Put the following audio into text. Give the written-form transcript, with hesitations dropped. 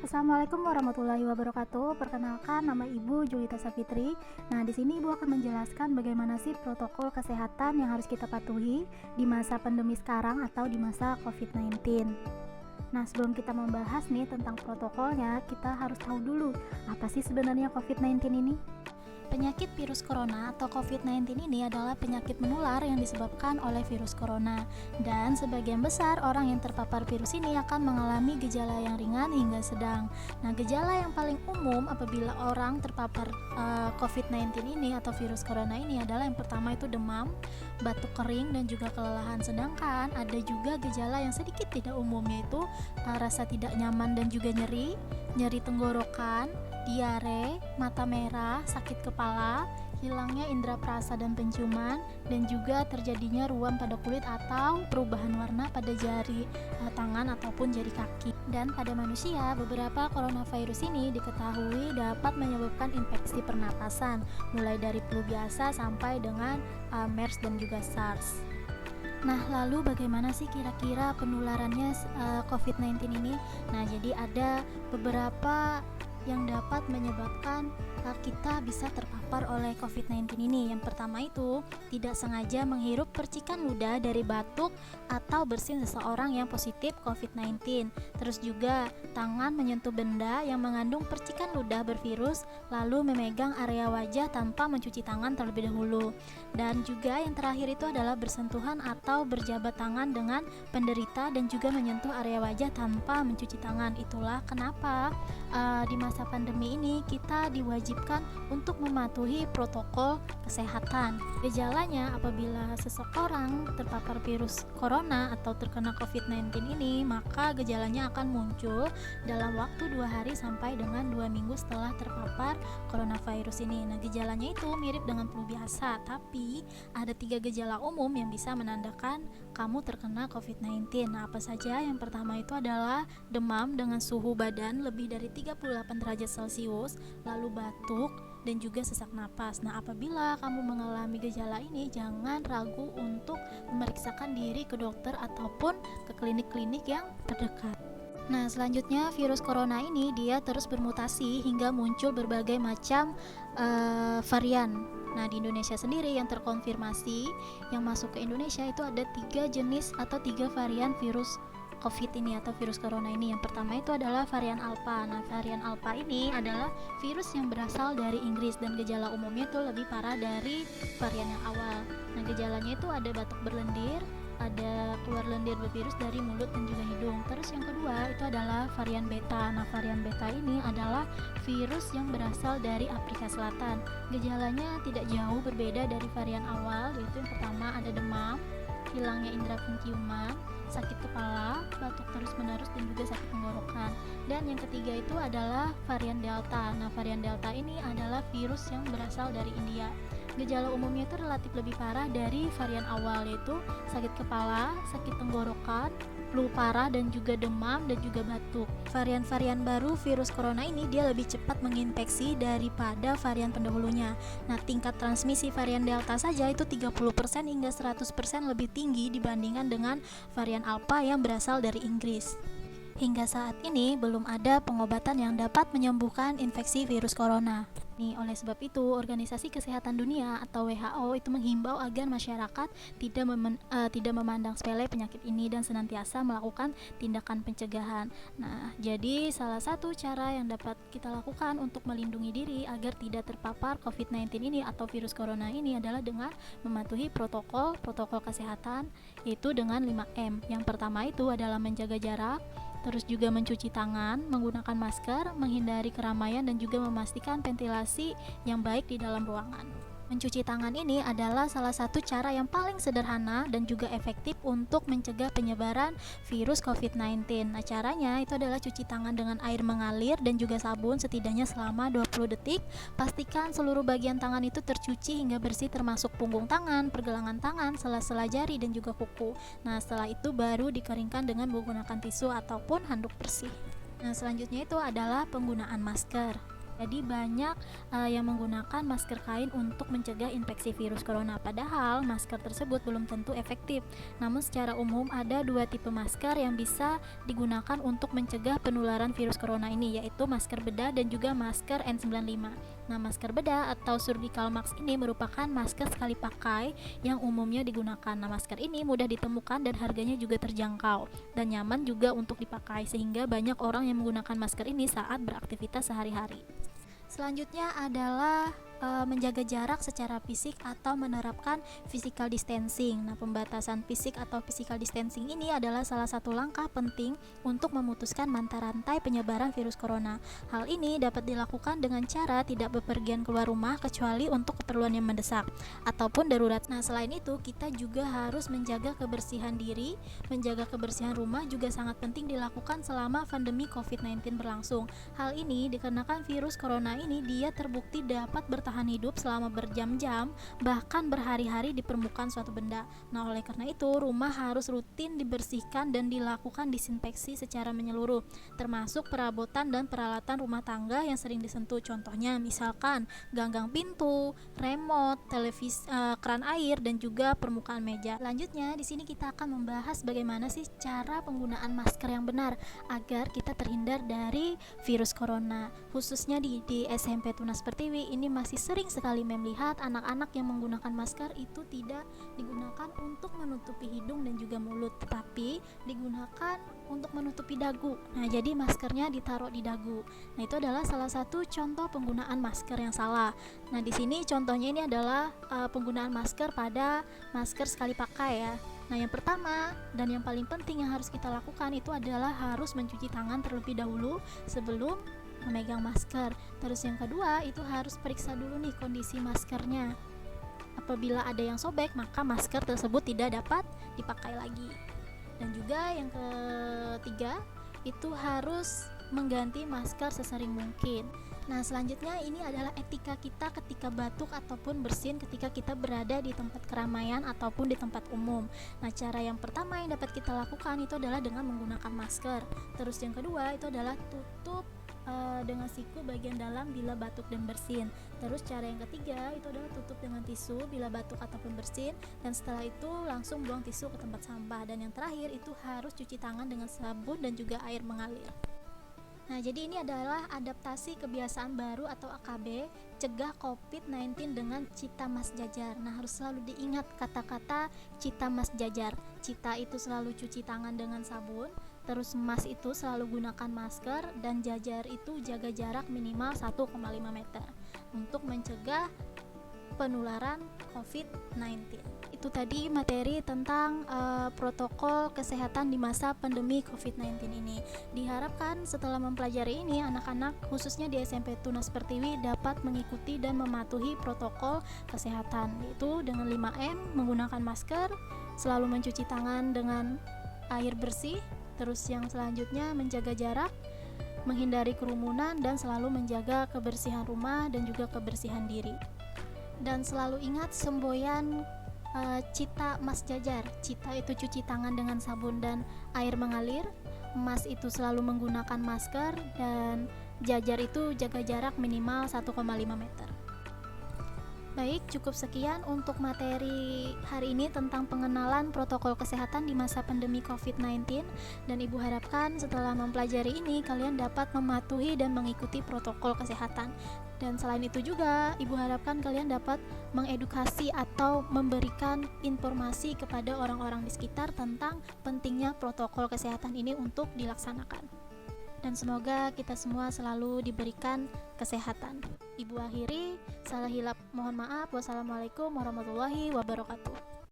Assalamualaikum warahmatullahi wabarakatuh. Perkenalkan, nama Ibu Julita Safitri. Nah, di sini Ibu akan menjelaskan bagaimana sih protokol kesehatan yang harus kita patuhi di masa pandemi sekarang atau di masa COVID-19. Nah, sebelum kita membahas nih tentang protokolnya, kita harus tahu dulu apa sih sebenarnya COVID-19 ini? Penyakit virus corona atau COVID-19 ini adalah penyakit menular yang disebabkan oleh virus corona, dan sebagian besar orang yang terpapar virus ini akan mengalami gejala yang ringan hingga sedang. Nah, gejala yang paling umum apabila orang terpapar COVID-19 ini atau virus corona ini adalah yang pertama itu demam, batuk kering, dan juga kelelahan. Sedangkan ada juga gejala yang sedikit tidak umum, yaitu rasa tidak nyaman dan juga nyeri tenggorokan, diare, mata merah, sakit kepala, hilangnya indera perasa dan penciuman, dan juga terjadinya ruam pada kulit atau perubahan warna pada jari tangan ataupun jari kaki. Dan pada manusia, beberapa coronavirus ini diketahui dapat menyebabkan infeksi pernapasan, mulai dari flu biasa sampai dengan MERS dan juga SARS. Nah, lalu bagaimana sih kira-kira penularannya COVID-19 ini? Nah, jadi ada beberapa yang dapat menyebabkan kita bisa terpapar oleh COVID-19 ini. Yang pertama itu tidak sengaja menghirup percikan ludah dari batuk atau bersin seseorang yang positif COVID-19. Terus juga tangan menyentuh benda yang mengandung percikan ludah bervirus lalu memegang area wajah tanpa mencuci tangan terlebih dahulu. Dan juga yang terakhir itu adalah bersentuhan atau berjabat tangan dengan penderita dan juga menyentuh area wajah tanpa mencuci tangan. Itulah kenapa di masa pandemi ini kita diwajibkan untuk mematuhi protokol kesehatan. Gejalanya apabila seseorang terpapar virus corona atau terkena COVID-19 ini, maka gejalanya akan muncul dalam waktu 2 hari sampai dengan 2 minggu setelah terpapar coronavirus ini. Nah, gejalanya itu mirip dengan flu biasa, tapi ada 3 gejala umum yang bisa menandakan kamu terkena COVID-19. Nah, apa saja? Yang pertama itu adalah demam dengan suhu badan lebih dari 38 derajat Celcius, lalu batuk, dan juga sesak napas. Nah, apabila kamu mengalami gejala ini, jangan ragu untuk memeriksakan diri ke dokter ataupun ke klinik-klinik yang terdekat. Nah, selanjutnya virus corona ini dia terus bermutasi hingga muncul berbagai macam varian. Nah, di Indonesia sendiri yang terkonfirmasi yang masuk ke Indonesia itu ada 3 jenis atau 3 varian virus COVID ini atau virus corona ini. Yang pertama itu adalah varian Alpha. Nah, varian Alpha ini adalah virus yang berasal dari Inggris dan gejala umumnya itu lebih parah dari varian yang awal. Nah, gejalanya itu ada batuk berlendir, ada keluar lendir bervirus dari mulut dan juga hidung. Terus yang kedua itu adalah varian Beta. Nah, varian Beta ini adalah virus yang berasal dari Afrika Selatan. Gejalanya tidak jauh berbeda dari varian awal, yaitu yang pertama ada demam, hilangnya indera penciuman, sakit kepala, batuk terus-menerus, dan juga sakit tenggorokan. Dan yang ketiga itu adalah varian Delta. Nah, varian Delta ini adalah virus yang berasal dari India. Gejala umumnya itu relatif lebih parah dari varian awal, yaitu sakit kepala, sakit tenggorokan, flu parah, dan juga demam dan juga batuk. Varian-varian baru virus corona ini dia lebih cepat menginfeksi daripada varian pendahulunya. Nah, tingkat transmisi varian Delta saja itu 30% hingga 100% lebih tinggi dibandingkan dengan varian Alpha yang berasal dari Inggris. Hingga saat ini belum ada pengobatan yang dapat menyembuhkan infeksi virus corona. Nih, oleh sebab itu, Organisasi Kesehatan Dunia atau WHO itu menghimbau agar masyarakat tidak memandang sepele penyakit ini dan senantiasa melakukan tindakan pencegahan. Nah, jadi salah satu cara yang dapat kita lakukan untuk melindungi diri agar tidak terpapar COVID-19 ini atau virus corona ini adalah dengan mematuhi protokol kesehatan, yaitu dengan 5M. Yang pertama itu adalah menjaga jarak, terus juga mencuci tangan, menggunakan masker, menghindari keramaian, dan juga memastikan ventilasi yang baik di dalam ruangan. Mencuci tangan ini adalah salah satu cara yang paling sederhana dan juga efektif untuk mencegah penyebaran virus COVID-19. Nah, caranya itu adalah cuci tangan dengan air mengalir dan juga sabun setidaknya selama 20 detik. Pastikan seluruh bagian tangan itu tercuci hingga bersih termasuk punggung tangan, pergelangan tangan, sela-sela jari, dan juga kuku. Nah, setelah itu baru dikeringkan dengan menggunakan tisu ataupun handuk bersih. Nah, selanjutnya itu adalah penggunaan masker. Jadi banyak yang menggunakan masker kain untuk mencegah infeksi virus corona. Padahal masker tersebut belum tentu efektif. Namun secara umum ada dua tipe masker yang bisa digunakan untuk mencegah penularan virus corona ini, yaitu masker bedah dan juga masker N95. Nah, masker bedah atau surgical mask ini merupakan masker sekali pakai yang umumnya digunakan. Nah, masker ini mudah ditemukan dan harganya juga terjangkau dan nyaman juga untuk dipakai, sehingga banyak orang yang menggunakan masker ini saat beraktivitas sehari-hari. Selanjutnya adalah menjaga jarak secara fisik atau menerapkan physical distancing. Nah, pembatasan fisik atau physical distancing ini adalah salah satu langkah penting untuk memutuskan mata rantai penyebaran virus corona. Hal ini dapat dilakukan dengan cara tidak bepergian keluar rumah kecuali untuk keperluan yang mendesak ataupun darurat. Nah, selain itu kita juga harus menjaga kebersihan diri, menjaga kebersihan rumah juga sangat penting dilakukan selama pandemi COVID-19 berlangsung. Hal ini dikarenakan virus corona ini dia terbukti dapat bertahan hidup selama berjam-jam, bahkan berhari-hari di permukaan suatu benda. Nah, oleh karena itu, rumah harus rutin dibersihkan dan dilakukan disinfeksi secara menyeluruh, termasuk perabotan dan peralatan rumah tangga yang sering disentuh. Contohnya, misalkan ganggang pintu, remote, televisi, keran air, dan juga permukaan meja. Selanjutnya, di sini kita akan membahas bagaimana sih cara penggunaan masker yang benar agar kita terhindar dari virus corona. Khususnya di SMP Tunas Pertiwi ini masih sering sekali melihat anak-anak yang menggunakan masker itu tidak digunakan untuk menutupi hidung dan juga mulut, tetapi digunakan untuk menutupi dagu. Nah, jadi maskernya ditaruh di dagu. Nah, itu adalah salah satu contoh penggunaan masker yang salah. Nah, di sini contohnya ini adalah penggunaan masker pada masker sekali pakai ya. Nah, yang pertama dan yang paling penting yang harus kita lakukan itu adalah harus mencuci tangan terlebih dahulu sebelum memegang masker. Terus yang kedua itu harus periksa dulu nih kondisi maskernya. Apabila ada yang sobek, maka masker tersebut tidak dapat dipakai lagi. Dan juga yang ketiga itu harus mengganti masker sesering mungkin. Nah, selanjutnya ini adalah etika kita ketika batuk ataupun bersin ketika kita berada di tempat keramaian ataupun di tempat umum. Nah, cara yang pertama yang dapat kita lakukan itu adalah dengan menggunakan masker. Terus yang kedua itu adalah tutup dengan siku bagian dalam bila batuk dan bersin. Terus cara yang ketiga itu adalah tutup dengan tisu bila batuk ataupun bersin, dan setelah itu langsung buang tisu ke tempat sampah. Dan yang terakhir itu harus cuci tangan dengan sabun dan juga air mengalir. Nah, jadi ini adalah adaptasi kebiasaan baru atau AKB, cegah COVID-19 dengan Cita Mas Jajar. Nah, harus selalu diingat kata-kata Cita Mas Jajar. Cita itu selalu cuci tangan dengan sabun, terus Mas itu selalu gunakan masker, dan Jajar itu jaga jarak minimal 1,5 meter untuk mencegah penularan COVID-19. Itu tadi materi tentang protokol kesehatan di masa pandemi COVID-19 ini. Diharapkan setelah mempelajari ini, anak-anak khususnya di SMP Tunas Pertiwi dapat mengikuti dan mematuhi protokol kesehatan, yaitu dengan 5M, menggunakan masker, selalu mencuci tangan dengan air bersih, terus yang selanjutnya menjaga jarak, menghindari kerumunan, dan selalu menjaga kebersihan rumah dan juga kebersihan diri. Dan selalu ingat semboyan Cita Mas Jajar. Cita itu cuci tangan dengan sabun dan air mengalir, Mas itu selalu menggunakan masker, dan Jajar itu jaga jarak minimal 1,5 meter. Baik, cukup sekian untuk materi hari ini tentang pengenalan protokol kesehatan di masa pandemi COVID-19, dan Ibu harapkan setelah mempelajari ini kalian dapat mematuhi dan mengikuti protokol kesehatan. Dan selain itu juga Ibu harapkan kalian dapat mengedukasi atau memberikan informasi kepada orang-orang di sekitar tentang pentingnya protokol kesehatan ini untuk dilaksanakan. Dan semoga kita semua selalu diberikan kesehatan. Ibu akhiri, salah hilap mohon maaf. Wassalamualaikum warahmatullahi wabarakatuh.